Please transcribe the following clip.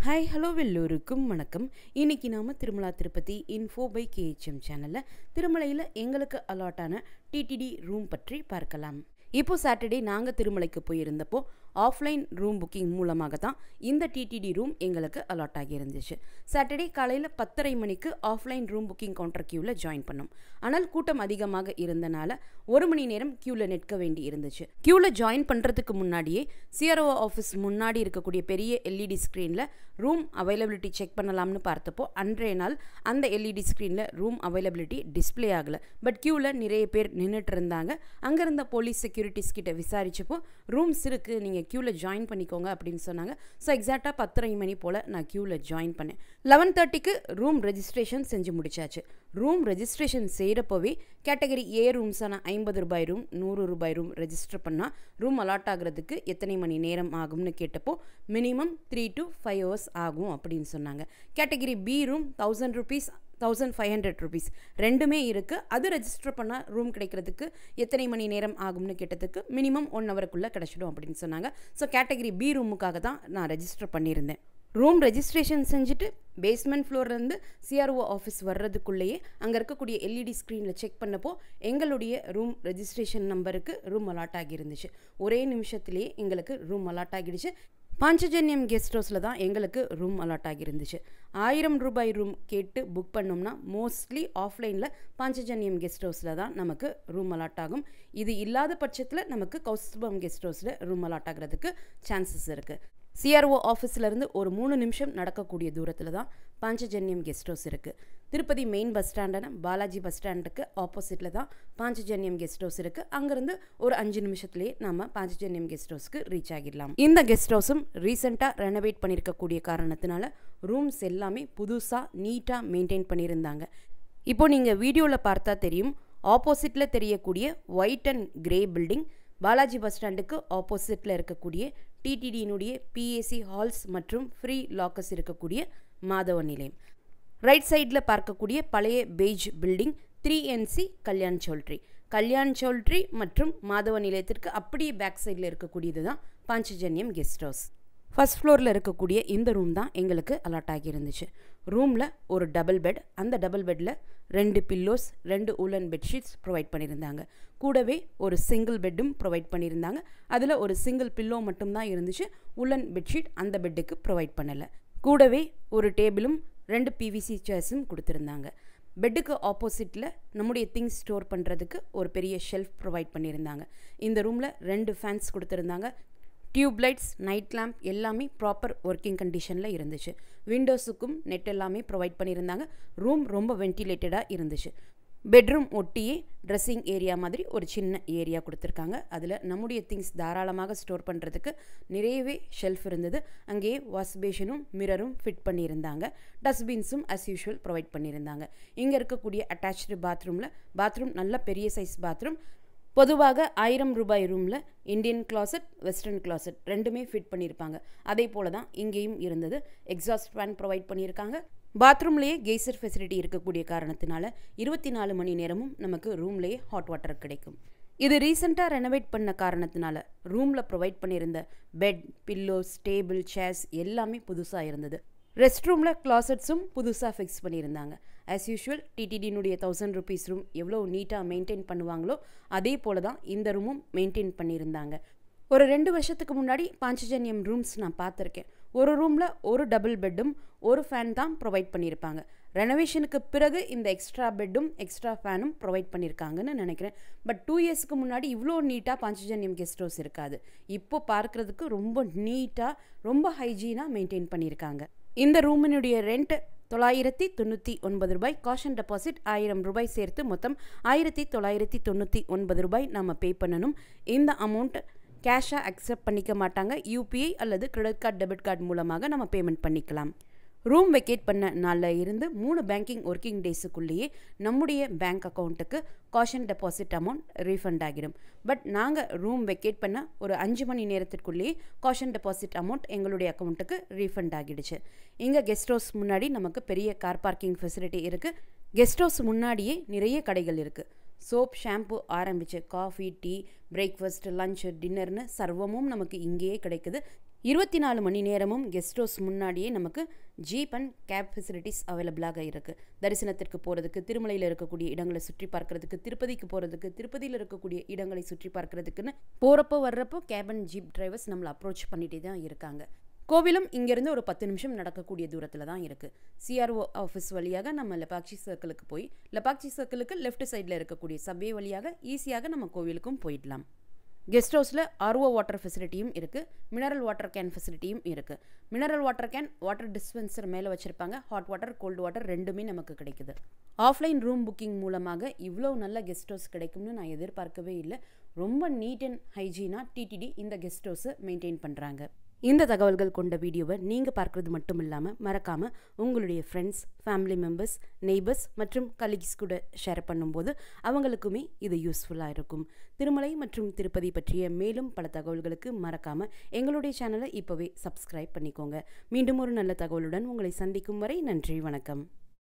Hi hello எல்லோருக்கும் வணக்கம். இன்றைக்கி நாம் திருமலா திருப்பதி இன்ஃபோ பை கேஹெச்எம் சேனலில் திருமலையில் எங்களுக்கு அலாட்டான டிடிடி ரூம் பற்றி பார்க்கலாம். இப்போது சாட்டர்டே நாங்கள் திருமலைக்கு போயிருந்தப்போ ஆஃப்லைன் ரூம் புக்கிங் மூலமாக தான் இந்த டிடிடி ரூம் எங்களுக்கு அலாட் ஆகியிருந்துச்சு. சாட்டர்டே காலையில் 10:30 மணிக்கு ஆஃப்லைன் ரூம் புக்கிங் கவுண்டர் க்யூவில் ஜாயின் பண்ணோம். ஆனால் கூட்டம் அதிகமாக இருந்தனால 1 மணி நேரம் க்யூவில் நிற்க வேண்டி இருந்துச்சு. க்யூவில் ஜாயின் பண்ணுறதுக்கு முன்னாடியே சிஆர்ஓ ஆஃபீஸ் முன்னாடி இருக்கக்கூடிய பெரிய எல்இடி ஸ்க்ரீனில் ரூம் அவைலபிலிட்டி செக் பண்ணலாம்னு பார்த்தப்போ அன்றைய நாள் அந்த எல்இடி ஸ்க்ரீனில் ரூம் அவைலபிலிட்டி டிஸ்பிளே ஆகலை. பட் க்யூவில் நிறைய பேர் நின்றுட்டு இருந்தாங்க. அங்கே இருந்த போலீஸ் செக்யூரிட்டிஸ் கிட்ட விசாரிச்சப்போ ரூம்ஸ் இருக்குது, நீங்கள் க்யூவில் ஜாயின் பண்ணிக்கோங்க அப்படின்னு சொன்னாங்க. ஸோ எக்ஸாக்டாக 10:30 மணி போல் நான் க்யூவில் ஜாயின் பண்ணேன். 11:30க்கு ரூம் ரெஜிஸ்ட்ரேஷன் செஞ்சு முடிச்சாச்சு. ரூம் ரெஜிஸ்ட்ரேஷன் செய்கிறப்போவே கேட்டகரி ஏ ரூம்ஸான 50 ரூபாய் ரூம், 100 ரூபாய் ரூம் ரெஜிஸ்டர் பண்ணால் ரூம் அலாட் ஆகிறதுக்கு எத்தனை மணி நேரம் ஆகும்னு கேட்டப்போ மினிமம் 3 to 5 hours ஆகும் அப்படின்னு சொன்னாங்க. Category B room 1000 rupees 1500 rupees ரெண்டுமே இருக்குது. அது ரெஜிஸ்டர் பண்ணால் ரூம் கிடைக்கிறதுக்கு எத்தனை மணி நேரம் ஆகும்னு கேட்டதுக்கு மினிமம் 1 hourக்குள்ளே கிடச்சிடும் அப்படின்னு சொன்னாங்க. ஸோ கேட்டகரி பி ரூமுக்காக தான் நான் ரெஜிஸ்டர் பண்ணியிருந்தேன். ரூம் ரெஜிஸ்ட்ரேஷன் செஞ்சுட்டு பேஸ்மெண்ட் ஃப்ளோர்லேருந்து சிஆர்ஓ ஆஃபீஸ் வர்றதுக்குள்ளேயே அங்கே இருக்கக்கூடிய எல்இடி ஸ்க்ரீனில் செக் பண்ணப்போ எங்களுடைய ரூம் ரெஜிஸ்ட்ரேஷன் நம்பருக்கு ரூம் அலாட் ஆகியிருந்துச்சு. ஒரே நிமிஷத்துலேயே எங்களுக்கு ரூம் அலாட் ஆகிடுச்சு. பாஞ்சஜன்யம் கெஸ்ட் ஹவுஸில் தான் எங்களுக்கு ரூம் அலாட் ஆகியிருந்துச்சு. 1000 ரூபாய் ரூம் கேட்டு புக் பண்ணோம்னா மோஸ்ட்லி ஆஃப்லைனில் பாஞ்சஜன்யம் கெஸ்ட் ஹவுஸில் தான் நமக்கு ரூம் அலாட் ஆகும். இது இல்லாத பட்சத்தில் நமக்கு கௌஸ்துபம் கெஸ்ட் ஹவுஸில் ரூம் அலாட் ஆகிறதுக்கு சான்சஸ் இருக்குது. சிஆர்ஓ ஆஃபீஸ்லேருந்து ஒரு 3 நிமிஷம் நடக்கக்கூடிய தூரத்தில் தான் பாஞ்சஜன்யம் கெஸ்ட் ஹவுஸ் இருக்குது. திருப்பதி மெயின் பஸ் ஸ்டாண்டான பாலாஜி பஸ் ஸ்டாண்டுக்கு ஆப்போசிட்டில் தான் பாஞ்சஜன்யம் கெஸ்ட் ஹவுஸ் இருக்குது. அங்கேருந்து ஒரு 5 நிமிஷத்துலேயே நம்ம பாஞ்சஜன்யம் கெஸ்ட் ஹவுஸ்க்கு ரீச் ஆகிடலாம். இந்த கெஸ்ட் ஹவுஸும் ரீசெண்டாக ரெனோவேட் பண்ணியிருக்கக்கூடிய காரணத்தினால ரூம்ஸ் எல்லாமே புதுசாக நீட்டாக மெயின்டைன் பண்ணியிருந்தாங்க. இப்போது நீங்கள் வீடியோவில் பார்த்தா தெரியும், ஆப்போசிட்டில் தெரியக்கூடிய white and grey building Balaji bus ஸ்டாண்டுக்கு ஆப்போசிட்டில் இருக்கக்கூடிய டிடிடியினுடைய பிஏசி ஹால்ஸ் மற்றும் ஃப்ரீ லாக்கர்ஸ் இருக்கக்கூடிய மாதவ நிலையம். ரைட் சைடில் பார்க்கக்கூடிய பழைய பெய்ஜ் பில்டிங் 3NC கல்யாண் சௌல்ட்ரி மற்றும் மாதவ நிலையத்திற்கு அப்படியே பேக் சைடில் இருக்கக்கூடியது தான் பாஞ்சஜன்யம் கெஸ்ட் ஹவுஸ். ஃபர்ஸ்ட் ஃப்ளோரில் இருக்கக்கூடிய இந்த ரூம் தான் எங்களுக்கு அலாட் ஆகியிருந்துச்சு. ரூமில் ஒரு டபுள் பெட், அந்த டபுள் பெட்டில் 2 பில்லோஸ் 2 ஊலன் பெட்ஷீட்ஸ் ப்ரொவைட் பண்ணியிருந்தாங்க. கூடவே ஒரு சிங்கிள் பெட்டும் ப்ரொவைட் பண்ணியிருந்தாங்க. அதில் ஒரு சிங்கிள் பில்லோ மட்டும்தான் இருந்துச்சு. ஊலன் பெட்ஷீட் அந்த பெட்டுக்கு ப்ரொவைட் பண்ணலை. கூடவே ஒரு டேபிளும் 2 PVC சேர்ஸும் கொடுத்துருந்தாங்க. பெட்டுக்கு ஆப்போசிட்டில் நம்முடைய திங்ஸ் ஸ்டோர் பண்ணுறதுக்கு ஒரு பெரிய ஷெல்ஃப் ப்ரொவைட் பண்ணியிருந்தாங்க. இந்த ரூமில் 2 ஃபேன்ஸ் கொடுத்துருந்தாங்க. டியூப் லைட்ஸ், நைட் லேம்ப் எல்லாமே ப்ராப்பர் ஒர்க்கிங் கண்டிஷனில் இருந்துச்சு. விண்டோஸுக்கும் நெட் எல்லாமே ப்ரொவைட் பண்ணியிருந்தாங்க. ரூம் ரொம்ப வென்டிலேட்டடாக இருந்துச்சு. பெட்ரூம் ஒட்டியே ட்ரெஸ்ஸிங் ஏரியா மாதிரி ஒரு சின்ன ஏரியா கொடுத்துருக்காங்க. அதில் நம்முடைய திங்ஸ் தாராளமாக ஸ்டோர் பண்ணுறதுக்கு நிறையவே ஷெல்ஃப் இருந்தது. அங்கேயே வாஷ் பேஷனும் மிரரும் ஃபிட் பண்ணியிருந்தாங்க. டஸ்ட்பின்ஸும் அஸ் யூஷுவல் ப்ரொவைட் பண்ணியிருந்தாங்க. இங்கே இருக்கக்கூடிய அட்டாச்சு பாத்ரூம் நல்ல பெரிய சைஸ் பாத்ரூம். பொதுவாக 1000 ரூபாய் ரூமில் இந்தியன் கிளாசட், வெஸ்டர்ன் கிளாசட் ரெண்டுமே ஃபிட் பண்ணியிருப்பாங்க. அதே போல் தான் இங்கேயும் இருந்தது. எக்ஸாஸ்ட் ஃபேன் ப்ரொவைட் பண்ணியிருக்காங்க. பாத்ரூம்லேயே கெய்சர் ஃபெசிலிட்டி இருக்கக்கூடிய காரணத்தினால 24 மணி நேரமும் நமக்கு ரூம்லேயே ஹாட் வாட்டர் கிடைக்கும். இது ரீசெண்டாக ரெனோவேட் பண்ண காரணத்தினால ரூமில் ப்ரொவைட் பண்ணியிருந்த பெட், பில்லோஸ், டேபிள், சேர்ஸ் எல்லாமே புதுசாக இருந்தது. ரெஸ்ட் ரூமில் கிளாசட்ஸும் புதுசாக ஃபிக்ஸ் பண்ணியிருந்தாங்க. ஆஸ் யூஷுவல் டிடிடியினுடைய 1000 rupees ரூம் எவ்வளோ நீட்டாக மெயின்டைன் பண்ணுவாங்களோ அதே போல் தான் இந்த ரூமும் மெயின்டைன் பண்ணியிருந்தாங்க. ஒரு 2 வருஷத்துக்கு முன்னாடி பாஞ்சஜன்யம் ரூம்ஸ் நான் பார்த்துருக்கேன். ஒரு ரூமில் ஒரு டபுள் பெட்டும் ஒரு ஃபேன் தான் ப்ரொவைட் பண்ணியிருப்பாங்க. ரெனோவேஷனுக்கு பிறகு இந்த எக்ஸ்ட்ரா பெட்டும் எக்ஸ்ட்ரா ஃபேனும் ப்ரொவைட் பண்ணியிருக்காங்கன்னு நினைக்கிறேன். பட் 2 yearsக்கு முன்னாடி இவ்வளோ நீட்டாக பாஞ்சஜன்யம் கெஸ்ட் ஹவுஸ் இருக்காது. இப்போ பார்க்குறதுக்கு ரொம்ப நீட்டாக, ரொம்ப ஹைஜீனாக மெயின்டைன் பண்ணியிருக்காங்க. இந்த ரூமினுடைய ரெண்ட் 999 ரூபாய். காஷன் டெபாசிட் 1000 ரூபாய் சேர்த்து மொத்தம் 1999 ரூபாய் நம்ம பே பண்ணணும். இந்த அமௌண்ட் கேஷாக அக்செப்ட் பண்ணிக்க மாட்டாங்க. UPI அல்லது கிரெடிட் கார்டு, டெபிட் கார்டு மூலமாக நம்ம பேமெண்ட் பண்ணிக்கலாம். ரூம் வெக்கேட் பண்ண நாளில் இருந்து 3 பேங்கிங் ஒர்க்கிங் டேஸுக்குள்ளேயே நம்முடைய பேங்க் அக்கௌண்ட்டுக்கு காஷன் டெபாசிட் அமௌண்ட் ரீஃபண்ட் ஆகிடும். பட் நாங்கள் ரூம் வெக்கேட் பண்ண ஒரு 5 மணி நேரத்திற்குள்ளேயே காஷன் டெபாசிட் அமௌண்ட் எங்களுடைய அக்கௌண்ட்டுக்கு ரீஃபண்ட் ஆகிடுச்சு. இங்கே கெஸ்ட் ஹவுஸ் முன்னாடி நமக்கு பெரிய கார் பார்க்கிங் ஃபெசிலிட்டி இருக்குது. கெஸ்ட் ஹவுஸ் முன்னாடியே நிறைய கடைகள் இருக்குது. சோப், ஷாம்பு ஆரம்பித்து காஃபி, டீ, பிரேக்ஃபாஸ்ட், லஞ்ச், டின்னர்னு சர்வமும் நமக்கு இங்கேயே கிடைக்குது. 24 மணி நேரமும் கெஸ்ட் ஹவுஸ் முன்னாடியே நமக்கு ஜீப் அண்ட் கேப் ஃபெசிலிட்டிஸ் அவைலபிளாக இருக்குது. தரிசனத்திற்கு போகிறதுக்கு, திருமலையில் இருக்கக்கூடிய இடங்களை சுற்றி பார்க்குறதுக்கு, திருப்பதிக்கு போகிறதுக்கு, திருப்பதியில் இருக்கக்கூடிய இடங்களை சுற்றி பார்க்குறதுக்குன்னு போகிறப்போ வர்றப்போ கேப் அண்ட் ஜீப் டிரைவர்ஸ் நம்மளை அப்ரோச் பண்ணிகிட்டே தான் இருக்காங்க. கோவிலும் இங்கேருந்து ஒரு 10 நிமிஷம் நடக்கக்கூடிய தூரத்தில் தான் இருக்குது. சிஆர்ஓ ஆஃபீஸ் வழியாக நம்ம லெபாக்சி சர்க்கிளுக்கு போய் லெபாக்சி சர்க்கிளுக்கு லெஃப்ட் சைடில் இருக்கக்கூடிய சப்வே வழியாக ஈஸியாக நம்ம கோவிலுக்கும் போயிடலாம். கெஸ்ட் ஹவுஸில் ஆர்ஓ வாட்டர் ஃபெசிலிட்டியும் இருக்குது, மினரல் வாட்டர் கேன் ஃபெசிலிட்டியும் இருக்குது. Mineral water can water dispenser மேலே வச்சுருப்பாங்க. ஹாட் வாட்டர், கோல்டு வாட்டர் ரெண்டுமே நமக்கு கிடைக்குது. ஆஃப்லைன் ரூம் புக்கிங் மூலமாக இவ்வளோ நல்ல கெஸ்ட் ஹவுஸ் கிடைக்கும்னு நான் எதிர்பார்க்கவே இல்லை. ரொம்ப நீட் அண்ட் ஹைஜீனாக டிடிடி இந்த கெஸ்ட் ஹவுஸை மெயின்டைன் பண்ணுறாங்க. இந்த தகவல்கள் கொண்ட வீடியோவை நீங்கள் பார்க்குறது மட்டும் இல்லாமல் மறக்காமல் உங்களுடைய ஃப்ரெண்ட்ஸ், ஃபேமிலி மெம்பர்ஸ், நெய்பர்ஸ் மற்றும் கலீக்ஸ் கூட ஷேர் பண்ணும்போது அவங்களுக்குமே இது யூஸ்ஃபுல்லாக இருக்கும். திருமலை மற்றும் திருப்பதி பற்றிய மேலும் பல தகவல்களுக்கு மறக்காமல் எங்களுடைய சேனலை இப்போவே சப்ஸ்கிரைப் பண்ணிக்கோங்க. மீண்டும் ஒரு நல்ல தகவலுடன் உங்களை சந்திக்கும் வரை நன்றி, வணக்கம்.